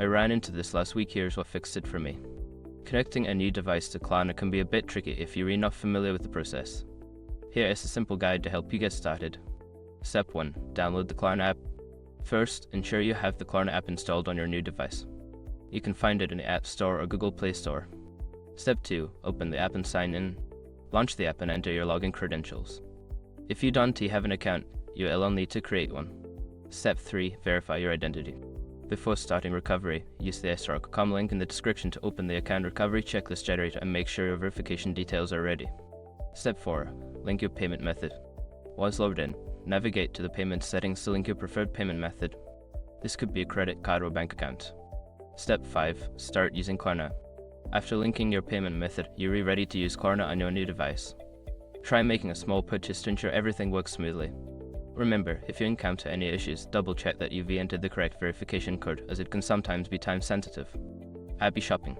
I ran into this last week. Here's what fixed it for me. Connecting a new device to Klarna can be a bit tricky if you're not familiar with the process. Here is a simple guide to help you get started. Step 1. Download the Klarna app. First, ensure you have the Klarna app installed on your new device. You can find it in the App Store or Google Play Store. Step 2. Open the app and sign in. Launch the app and enter your login credentials. If you don't have an account, you will need to create one. Step 3. Verify your identity. Before starting recovery, use the sr.com link in the description to open the account recovery checklist generator and make sure your verification details are ready. Step 4. Link your payment method. Once logged in, navigate to the payment settings to link your preferred payment method. This could be a credit card or bank account. Step 5. Start using Klarna. After linking your payment method, you're ready to use Klarna on your new device. Try making a small purchase to ensure everything works smoothly. Remember, if you encounter any issues, double check that you've entered the correct verification code, as it can sometimes be time sensitive. Happy shopping!